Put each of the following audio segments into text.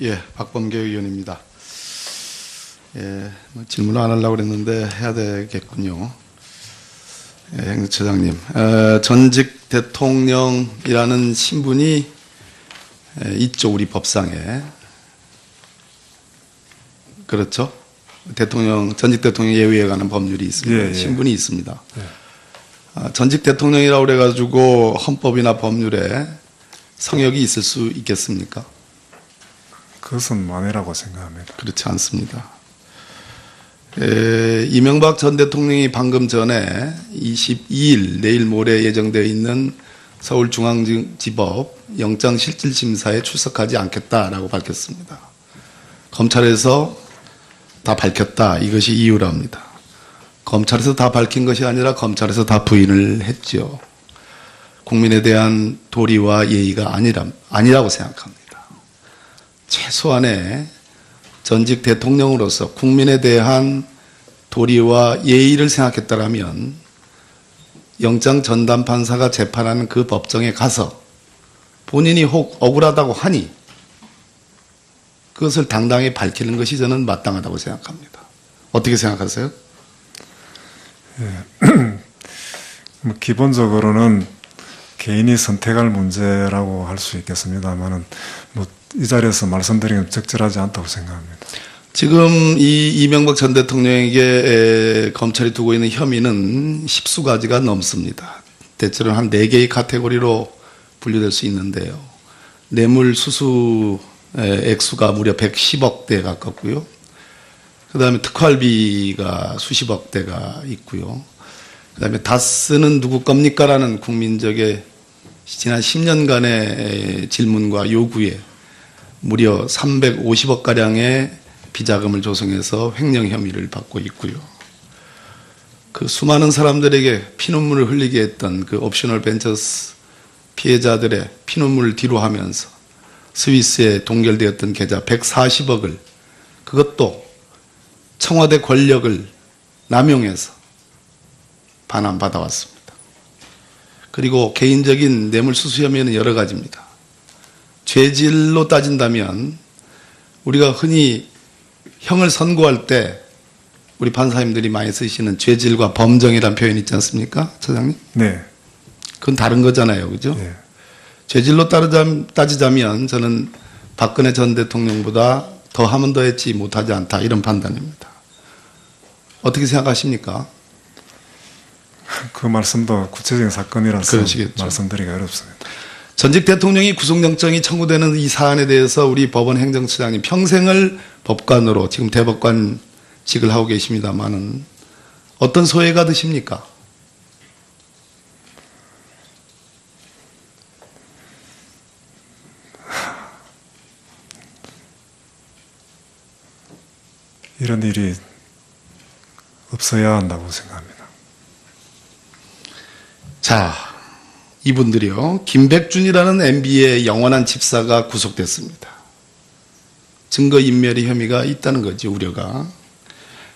예, 박범계 의원입니다. 예, 질문을 안 하려고 그랬는데 해야 되겠군요. 예, 행정처장님, 전직 대통령이라는 신분이 있죠, 우리 법상에. 그렇죠? 전직 대통령 예우에 관한 법률이 있습니다. 예, 예. 신분이 있습니다. 예. 전직 대통령이라고 그래가지고 헌법이나 법률에 성역이 있을 수 있겠습니까? 그것은 만회라고 생각합니다. 그렇지 않습니다. 이명박 전 대통령이 방금 전에 22일 내일 모레 예정되어 있는 서울중앙지법 영장실질심사에 출석하지 않겠다라고 밝혔습니다. 검찰에서 다 밝혔다, 이것이 이유랍니다. 검찰에서 다 밝힌 것이 아니라 검찰에서 다 부인을 했죠. 국민에 대한 도리와 예의가 아니라고 생각합니다. 최소한의 전직 대통령으로서 국민에 대한 도리와 예의를 생각했다라면 영장 전담 판사가 재판하는 그 법정에 가서 본인이 혹 억울하다고 하니 그것을 당당히 밝히는 것이 저는 마땅하다고 생각합니다. 어떻게 생각하세요? 예. 기본적으로는 개인이 선택할 문제라고 할 수 있겠습니다만은 이 자리에서 말씀드리면 적절하지 않다고 생각합니다. 지금 이 이명박 전 대통령에게 검찰이 두고 있는 혐의는 10수가지가 넘습니다. 대체로 한 4개의 카테고리로 분류될 수 있는데요. 뇌물 수수 액수가 무려 110억대 가깝고요. 그 다음에 특활비가 수십억 대가 있고요. 그 다음에 다스는 누구 겁니까? 라는 국민적의 지난 10년간의 질문과 요구에 무려 350억가량의 비자금을 조성해서 횡령 혐의를 받고 있고요. 그 수많은 사람들에게 피눈물을 흘리게 했던 그 옵셔널 벤처스 피해자들의 피눈물을 뒤로하면서 스위스에 동결되었던 계좌 140억을 그것도 청와대 권력을 남용해서 반환받아왔습니다. 그리고 개인적인 뇌물수수 혐의는 여러 가지입니다. 죄질로 따진다면 우리가 흔히 형을 선고할 때 우리 판사님들이 많이 쓰시는 죄질과 범정이라는 표현이 있지 않습니까? 처장님? 네. 그건 다른 거잖아요. 그죠? 예. 죄질로 따지자면 저는 박근혜 전 대통령보다 더 하면 더 했지 못하지 않다, 이런 판단입니다. 어떻게 생각하십니까? 그 말씀도 구체적인 사건이라서 그러시겠죠. 말씀드리기 어렵습니다. 전직 대통령이 구속영장이 청구되는 이 사안에 대해서 우리 법원 행정처장님 평생을 법관으로 지금 대법관직을 하고 계십니다마는 어떤 소회가 드십니까? 이런 일이 없어야 한다고 생각합니다. 자, 이분들이요, 김백준이라는 MB의 영원한 집사가 구속됐습니다. 증거인멸의 혐의가 있다는 거지, 우려가.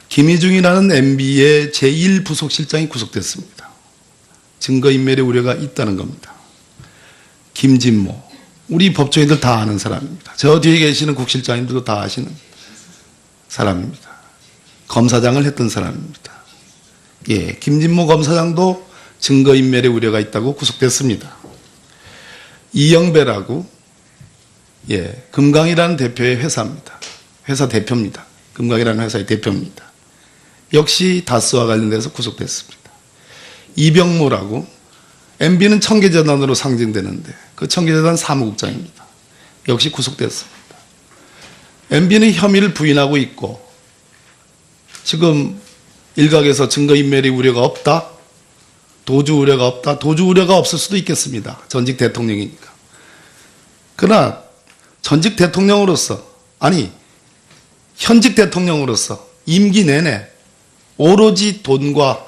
김희중이라는 MB의 제1부속실장이 구속됐습니다. 증거인멸의 우려가 있다는 겁니다. 김진모, 우리 법조인들 다 아는 사람입니다. 저 뒤에 계시는 국실장님들도 다 아시는 사람입니다. 검사장을 했던 사람입니다. 예, 김진모 검사장도 증거인멸의 우려가 있다고 구속됐습니다. 이영배라고, 예, 금강이라는 대표의 회사입니다. 회사 대표입니다. 금강이라는 회사의 대표입니다. 역시 다스와 관련돼서 구속됐습니다. 이병모라고, MB는 청계재단으로 상징되는데 그 청계재단 사무국장입니다. 역시 구속됐습니다. MB는 혐의를 부인하고 있고 지금 일각에서 증거인멸의 우려가 없다, 도주 우려가 없다. 도주 우려가 없을 수도 있겠습니다. 전직 대통령이니까. 그러나 전직 대통령으로서, 아니 현직 대통령으로서 임기 내내 오로지 돈과,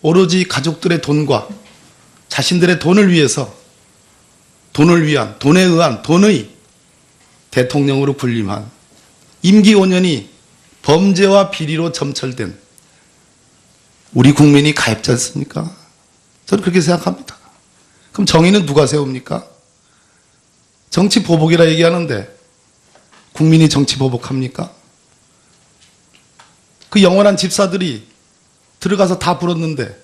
오로지 가족들의 돈과 자신들의 돈을 위해서, 돈을 위한, 돈에 의한, 돈의 대통령으로 군림한 임기 5년이 범죄와 비리로 점철된 우리 국민이 가입지 않습니까? 저는 그렇게 생각합니다. 그럼 정의는 누가 세웁니까? 정치 보복이라 얘기하는데 국민이 정치 보복합니까? 그 영원한 집사들이 들어가서 다 불었는데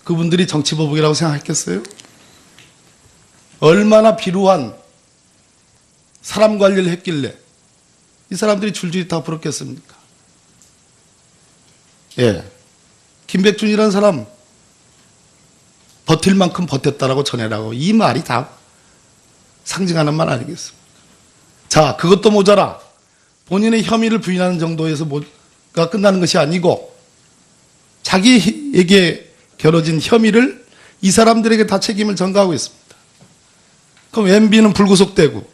그분들이 정치 보복이라고 생각했겠어요? 얼마나 비루한 사람 관리를 했길래 이 사람들이 줄줄이 다 불었겠습니까? 예. 김백준이라는 사람 버틸 만큼 버텼다라고 전해라고, 이 말이 다 상징하는 말 아니겠습니까? 자, 그것도 모자라 본인의 혐의를 부인하는 정도에서가 끝나는 것이 아니고 자기에게 겨뤄진 혐의를 이 사람들에게 다 책임을 전가하고 있습니다. 그럼 MB는 불구속되고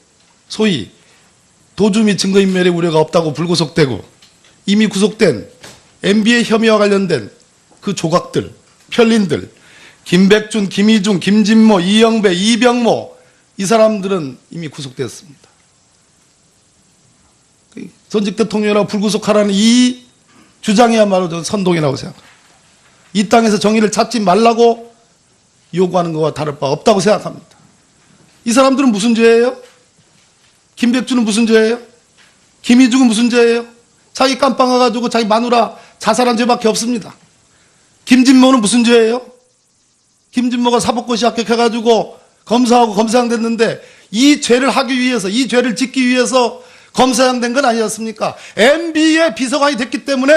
소위 도주 및 증거인멸의 우려가 없다고 불구속되고 이미 구속된 MB의 혐의와 관련된 그 조각들, 편린들, 김백준, 김희중, 김진모, 이영배, 이병모, 이 사람들은 이미 구속됐습니다. 전직 대통령이라고 불구속하라는 이 주장이야말로 저는 선동이라고 생각합니다. 이 땅에서 정의를 찾지 말라고 요구하는 것과 다를 바 없다고 생각합니다. 이 사람들은 무슨 죄예요? 김백준은 무슨 죄예요? 김희중은 무슨 죄예요? 자기 깜빵 와가지고 자기 마누라 자살한 죄밖에 없습니다. 김진모는 무슨 죄예요? 김진모가 사법고시 합격해가지고 검사하고 검사장 됐는데 이 죄를 하기 위해서, 이 죄를 짓기 위해서 검사장 된 건 아니었습니까? MB의 비서관이 됐기 때문에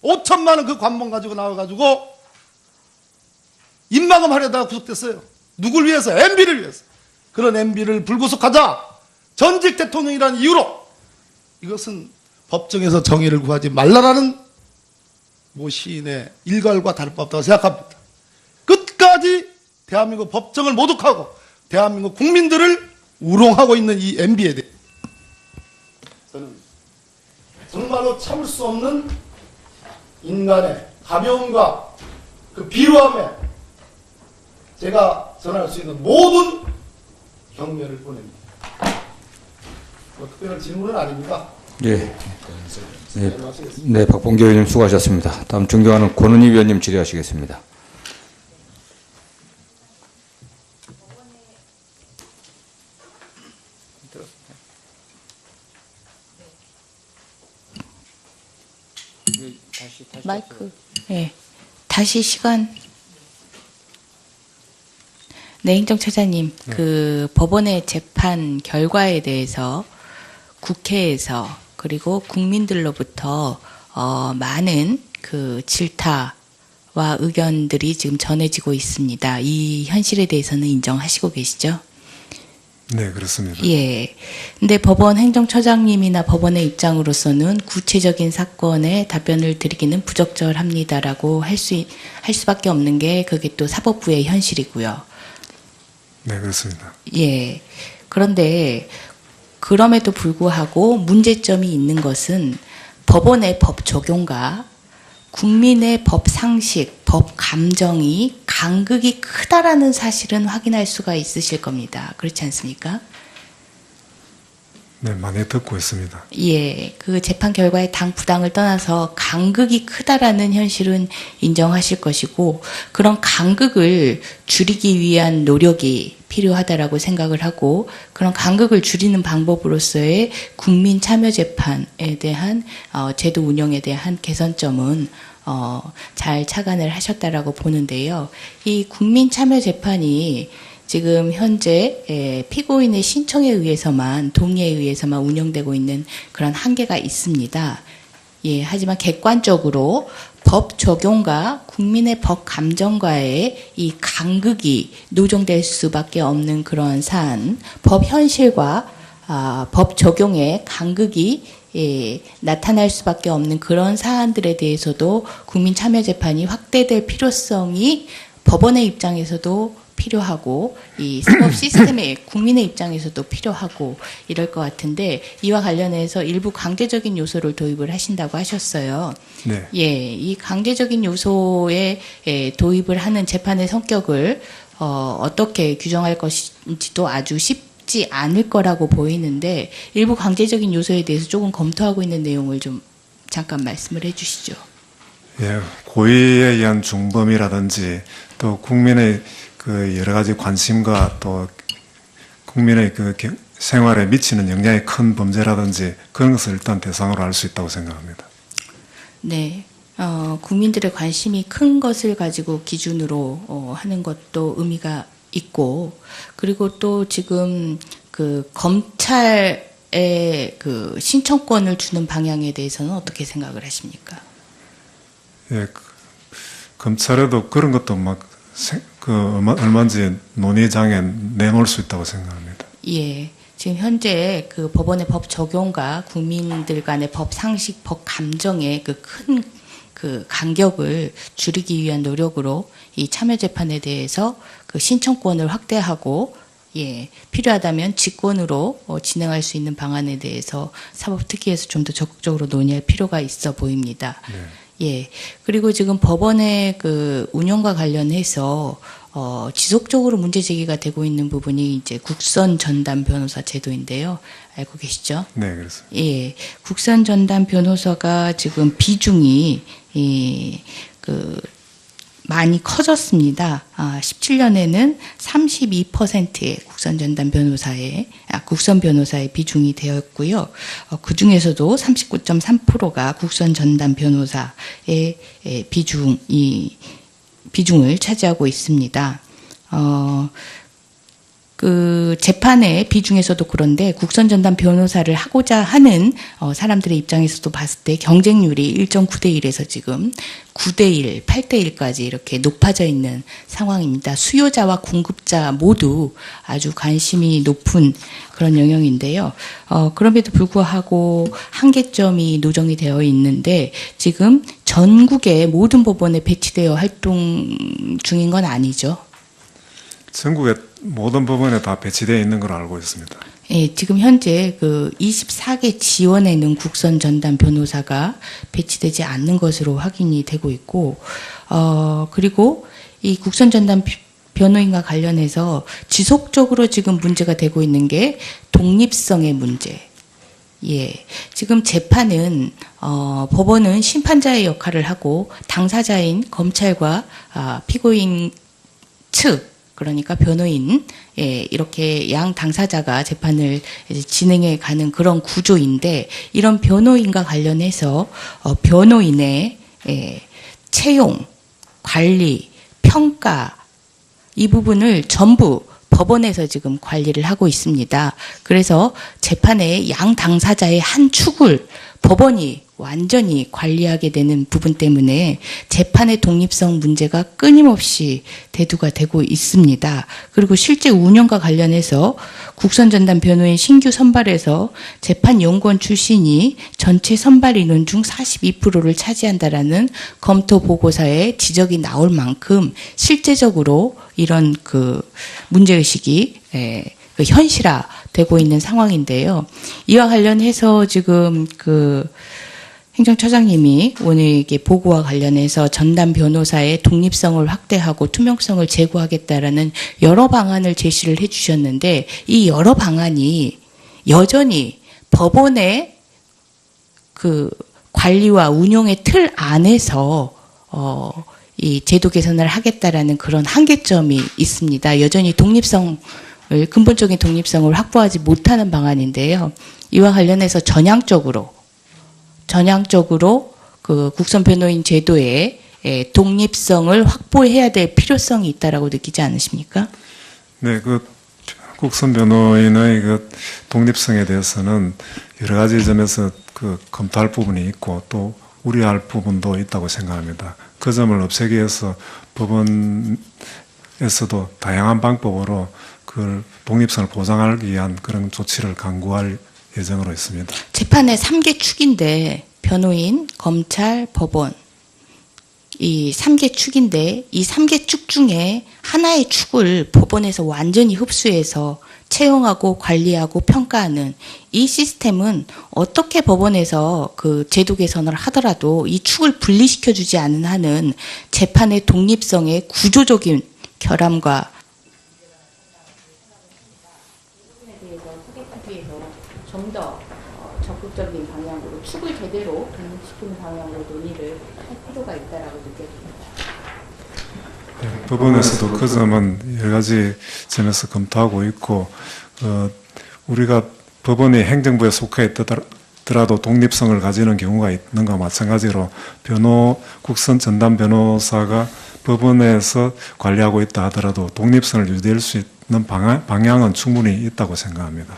5천만 원 그 관봉 가지고 나와가지고 입막음 하려다가 구속됐어요. 누굴 위해서? MB를 위해서. 그런 MB를 불구속하자 전직 대통령이라는 이유로 이것은 법정에서 정의를 구하지 말라라는 모 시인의 일갈과 다를 바 없다고 생각합니다. 끝까지 대한민국 법정을 모독하고 대한민국 국민들을 우롱하고 있는 이 MB에 대해 저는 정말로 참을 수 없는 인간의 가벼움과 그 비루함에 제가 전할 수 있는 모든 경멸을 보냅니다. 뭐 특별한 질문은 아닙니다. 예. 네, 박봉계 의원님 수고하셨습니다. 다음 존경하는 권은희 위원님 질의하시겠습니다. 마이크. 네. 다시 시간. 네, 행정처장님. 그 법원의 재판 결과에 대해서 국회에서 그리고 국민들로부터 많은 그 질타와 의견들이 지금 전해지고 있습니다. 이 현실에 대해서는 인정하시고 계시죠? 네, 그렇습니다. 예. 근데 법원 행정처장님이나 법원의 입장으로서는 구체적인 사건에 답변을 드리기는 부적절합니다라고 할 수밖에 없는 게 그게 또 사법부의 현실이고요. 네, 그렇습니다. 예. 그런데 그럼에도 불구하고 문제점이 있는 것은 법원의 법 적용과 국민의 법 상식, 법 감정이 간극이 크다라는 사실은 확인할 수가 있으실 겁니다. 그렇지 않습니까? 네, 많이 듣고 있습니다. 예, 그 재판 결과의 당 부당을 떠나서 간극이 크다라는 현실은 인정하실 것이고 그런 간극을 줄이기 위한 노력이 필요하다라고 생각을 하고 그런 간극을 줄이는 방법으로서의 국민 참여 재판에 대한 제도 운영에 대한 개선점은 잘 착안을 하셨다라고 보는데요. 이 국민 참여 재판이 지금 현재 피고인의 신청에 의해서만 동의에 의해서만 운영되고 있는 그런 한계가 있습니다. 예, 하지만 객관적으로 법 적용과 국민의 법 감정과의 이 간극이 노정될 수밖에 없는 그런 사안, 법 현실과 법 적용의 간극이 나타날 수밖에 없는 그런 사안들에 대해서도 국민 참여 재판이 확대될 필요성이 법원의 입장에서도 필요하고 이 사법 시스템의 국민의 입장에서도 필요하고 이럴 것 같은데 이와 관련해서 일부 강제적인 요소를 도입을 하신다고 하셨어요. 네. 예, 이 강제적인 요소에 도입을 하는 재판의 성격을 어떻게 규정할 것인지도 아주 쉽지 않을 거라고 보이는데 일부 강제적인 요소에 대해서 조금 검토하고 있는 내용을 좀 잠깐 말씀을 해주시죠. 예, 고의에 의한 중범이라든지 또 국민의 그 여러 가지 관심과 또 국민의 그 생활에 미치는 영향이 큰 범죄라든지 그런 것을 일단 대상으로 할 수 있다고 생각합니다. 네. 국민들의 관심이 큰 것을 가지고 기준으로 하는 것도 의미가 있고, 그리고 또 지금 그 검찰에 그 신청권을 주는 방향에 대해서는 어떻게 생각을 하십니까? 예, 검찰에도 그런 것도 얼마든지 논의장에 내놓을 수 있다고 생각합니다. 예. 지금 현재 그 법원의 법 적용과 국민들 간의 법 상식, 법 감정의 그 큰 그 간격을 줄이기 위한 노력으로 이 참여재판에 대해서 그 신청권을 확대하고, 예, 필요하다면 직권으로 진행할 수 있는 방안에 대해서 사법특위에서 좀 더 적극적으로 논의할 필요가 있어 보입니다. 네. 예. 그리고 지금 법원의 그 운영과 관련해서 지속적으로 문제 제기가 되고 있는 부분이 이제 국선 전담 변호사 제도인데요. 알고 계시죠? 네, 그렇습니다. 예. 국선 전담 변호사가 지금 비중이 많이 커졌습니다. 17년에는 32%의 국선 변호사의 비중이 되었고요. 그 중에서도 39.3%가 국선 전담 변호사의 비중을 차지하고 있습니다. 그 재판의 비중에서도 그런데 국선 전담 변호사를 하고자 하는 사람들의 입장에서도 봤을 때 경쟁률이 1.9대 1에서 지금 9대 1, 8대 1까지 이렇게 높아져 있는 상황입니다. 수요자와 공급자 모두 아주 관심이 높은 그런 영역인데요. 그럼에도 불구하고 한계점이 노정이 되어 있는데 지금 전국의 모든 법원에 배치되어 활동 중인 건 아니죠. 전국의 모든 법원에 다 배치되어 있는 걸 알고 있습니다. 예, 지금 현재 그 24개 지원에는 국선 전담 변호사가 배치되지 않는 것으로 확인이 되고 있고, 그리고 이 국선 전담 변호인과 관련해서 지속적으로 지금 문제가 되고 있는 게 독립성의 문제. 예, 지금 재판은 법원은 심판자의 역할을 하고 당사자인 검찰과 피고인 측, 그러니까 변호인, 예, 이렇게 양 당사자가 재판을 이제 진행해 가는 그런 구조인데, 이런 변호인과 관련해서 변호인의 채용, 관리, 평가 이 부분을 전부 법원에서 지금 관리를 하고 있습니다. 그래서 재판의 양 당사자의 한 축을 법원이 완전히 관리하게 되는 부분 때문에 재판의 독립성 문제가 끊임없이 대두가 되고 있습니다. 그리고 실제 운영과 관련해서 국선전담 변호인 신규 선발에서 재판연구원 출신이 전체 선발 인원 중 42%를 차지한다라는 검토 보고서에 지적이 나올 만큼 실제적으로 이런 그 문제의식이 그 현실화되고 있는 상황인데요. 이와 관련해서 지금 그 행정처장님이 오늘 이게 보고와 관련해서 전담 변호사의 독립성을 확대하고 투명성을 제고하겠다라는 여러 방안을 제시를 해주셨는데, 이 여러 방안이 여전히 법원의 그 관리와 운용의 틀 안에서 이 제도 개선을 하겠다라는 그런 한계점이 있습니다. 여전히 근본적인 독립성을 확보하지 못하는 방안인데요. 이와 관련해서 전향적으로 그 국선 변호인 제도의 독립성을 확보해야 될 필요성이 있다라고 느끼지 않으십니까? 네, 그 국선 변호인의 그 독립성에 대해서는 여러 가지 점에서 그 검토할 부분이 있고 또 우려할 부분도 있다고 생각합니다. 그 점을 없애기 위해서 법원에서도 다양한 방법으로 그 독립성을 보장하기 위한 그런 조치를 강구할 예정으로 있습니다. 재판의 3개 축인데 변호인, 검찰, 법원 이 3개 축인데 이 3개 축 중에 하나의 축을 법원에서 완전히 흡수해서 채용하고 관리하고 평가하는 이 시스템은 어떻게 법원에서 그 제도 개선을 하더라도 이 축을 분리시켜 주지 않는 한은 재판의 독립성의 구조적인 결함과 좀 더 적극적인 방향으로 축을 제대로 독립시키는 방향으로 논의를 할 필요가 있다라고 느껴집니다. 네, 법원에서도 그 점은 여러 가지 점에서 검토하고 있고 우리가 법원이 행정부에 속해 있더라도 독립성을 가지는 경우가 있는 것과 마찬가지로 국선 전담 변호사가 법원에서 관리하고 있다 하더라도 독립성을 유지할 수 있는 방향은 충분히 있다고 생각합니다.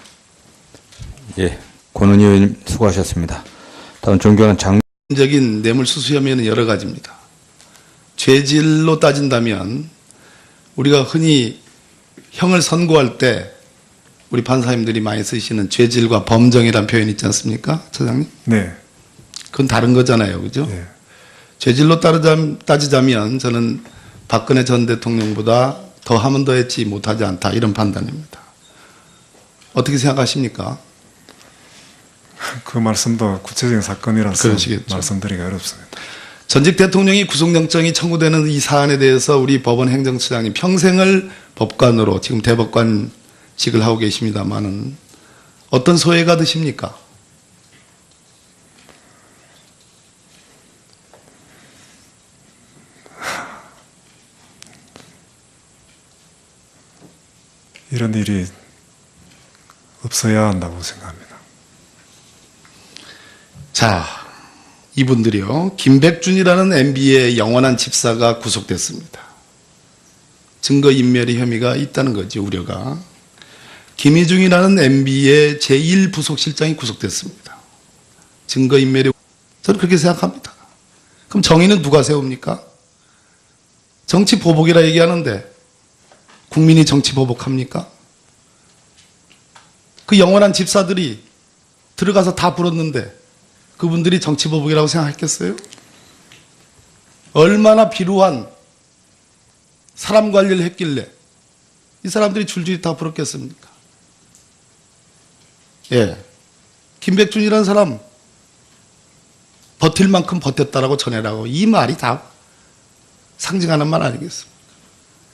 예, 권은희 의원님 수고하셨습니다. 다음 존경하는 적인 뇌물수수 혐의는 여러 가지입니다. 죄질로 따진다면 우리가 흔히 형을 선고할 때 우리 판사님들이 많이 쓰시는 죄질과 범정이라는 표현이 있지 않습니까? 처장님? 네. 그건 다른 거잖아요. 그죠? 예. 죄질로 따지자면 저는 박근혜 전 대통령보다 더 하면 더 했지 못하지 않다. 이런 판단입니다. 어떻게 생각하십니까? 그 말씀도 구체적인 사건이라서 그러시겠죠. 말씀드리기 어렵습니다. 전직 대통령이 구속영장이 청구되는 이 사안에 대해서 우리 법원 행정처장님 평생을 법관으로 지금 대법관직을 하고 계십니다마는 어떤 소회가 드십니까? 이런 일이 없어야 한다고 생각합니다. 자, 이분들이요. 김백준이라는 MB의 영원한 집사가 구속됐습니다. 증거인멸의 혐의가 있다는 거죠, 우려가. 김희중이라는 MB의 제1부속실장이 구속됐습니다. 증거인멸의 저는 그렇게 생각합니다. 그럼 정의는 누가 세웁니까? 정치 보복이라 얘기하는데 국민이 정치 보복합니까? 그 영원한 집사들이 들어가서 다 불었는데 그분들이 정치 보복이라고 생각했겠어요? 얼마나 비루한 사람 관리를 했길래 이 사람들이 줄줄이 다 불었겠습니까? 예. 김백준이라는 사람 버틸 만큼 버텼다라고 전해라고 이 말이 다 상징하는 말 아니겠습니까?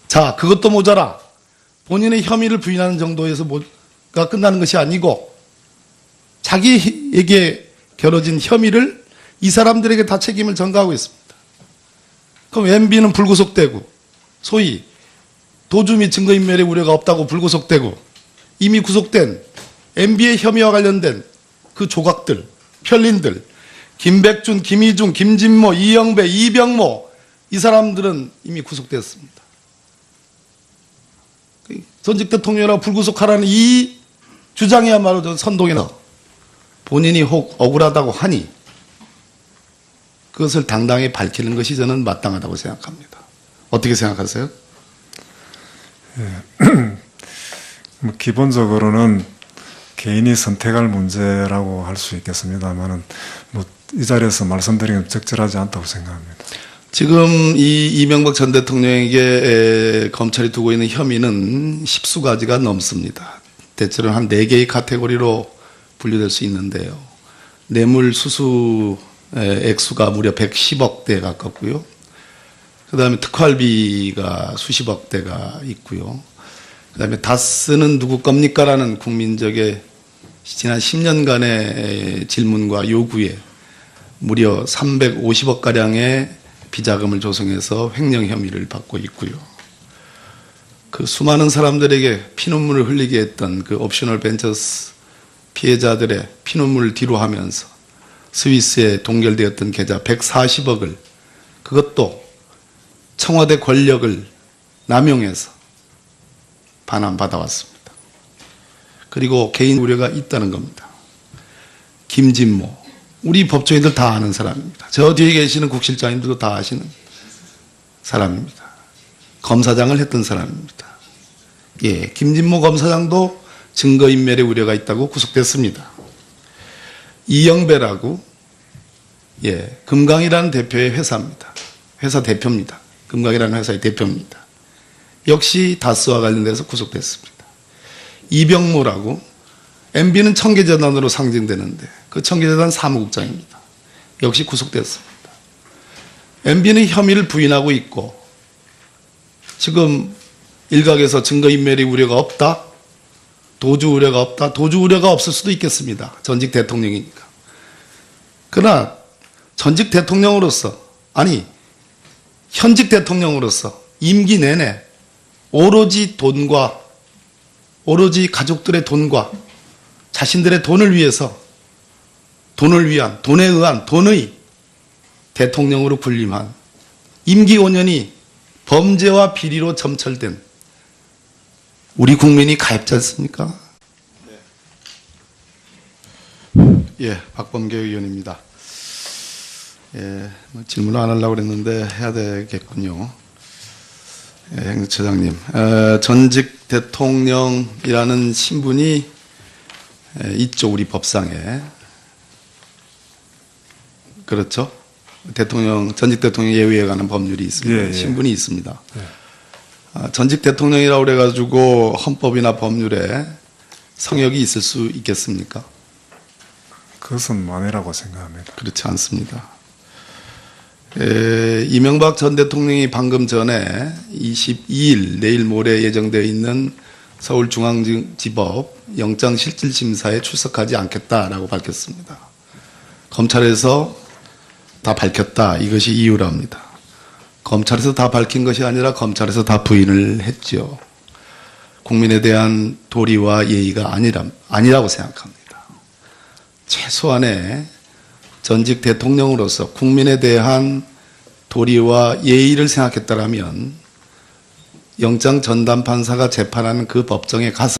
자, 그것도 모자라 본인의 혐의를 부인하는 정도에서가 끝나는 것이 아니고 자기에게 겨뤄진 혐의를 이 사람들에게 다 책임을 전가하고 있습니다. 그럼 MB는 불구속되고 소위 도주 및 증거인멸의 우려가 없다고 불구속되고 이미 구속된 MB의 혐의와 관련된 그 조각들, 편린들, 김백준, 김희중, 김진모, 이영배, 이병모 이 사람들은 이미 구속됐습니다. 전직 대통령이라고 불구속하라는 이 주장이야말로 저 선동이나 본인이 혹 억울하다고 하니 그것을 당당히 밝히는 것이 저는 마땅하다고 생각합니다. 어떻게 생각하세요? 뭐 기본적으로는 개인이 선택할 문제라고 할 수 있겠습니다만은 뭐 이 자리에서 말씀드리긴 적절하지 않다고 생각합니다. 지금 이 이명박 전 대통령에게 검찰이 두고 있는 혐의는 10수가지가 넘습니다. 대체로 한 4개의 카테고리로 분류될 수 있는데요. 뇌물 수수 액수가 무려 110억대 가깝고요. 그 다음에 특활비가 수십억 대가 있고요. 그 다음에 다스는 누구 겁니까? 라는 국민적의 지난 10년간의 질문과 요구에 무려 350억가량의 비자금을 조성해서 횡령 혐의를 받고 있고요. 그 수많은 사람들에게 피눈물을 흘리게 했던 그 옵셔널 벤처스 피해자들의 피눈물을 뒤로 하면서 스위스에 동결되었던 계좌 140억을 그것도 청와대 권력을 남용해서 반환받아왔습니다. 그리고 개인 우려가 있다는 겁니다. 김진모, 우리 법조인들 다 아는 사람입니다. 저 뒤에 계시는 국실장님들도 다 아시는 사람입니다. 검사장을 했던 사람입니다. 예, 김진모 검사장도 증거인멸의 우려가 있다고 구속됐습니다. 이영배라고, 예, 금강이라는 대표의 회사입니다. 회사 대표입니다. 금강이라는 회사의 대표입니다. 역시 다스와 관련돼서 구속됐습니다. 이병모라고, MB는 청계재단으로 상징되는데 그 청계재단 사무국장입니다. 역시 구속됐습니다. MB는 혐의를 부인하고 있고 지금 일각에서 증거인멸의 우려가 없다, 도주 우려가 없다, 도주 우려가 없을 수도 있겠습니다. 전직 대통령이니까. 그러나 전직 대통령으로서, 아니 현직 대통령으로서 임기 내내 오로지 돈과 오로지 가족들의 돈과 자신들의 돈을 위해서 돈에 의한 돈의 대통령으로 군림한 임기 5년이 범죄와 비리로 점철된 우리 국민이 가엾지 않습니까? 예, 박범계 의원입니다. 예, 질문을 안 하려고 그랬는데 해야 되겠군요. 예, 행정처장님, 전직 대통령이라는 신분이 있죠, 우리 법상에. 그렇죠? 전직 대통령 예우에 관한 법률이 있습니다. 예. 신분이 있습니다. 전직 대통령이라고 그래가지고 헌법이나 법률에 성역이 있을 수 있겠습니까? 그것은 만회라고 생각합니다. 그렇지 않습니다. 이명박 전 대통령이 방금 전에 22일 내일 모레 예정되어 있는 서울중앙지법 영장실질심사에 출석하지 않겠다라고 밝혔습니다. 검찰에서 다 밝혔다. 이것이 이유랍니다. 검찰에서 다 밝힌 것이 아니라 검찰에서 다 부인을 했죠. 국민에 대한 도리와 예의가 아니라고 생각합니다. 최소한의 전직 대통령으로서 국민에 대한 도리와 예의를 생각했다라면 영장 전담 판사가 재판하는 그 법정에 가서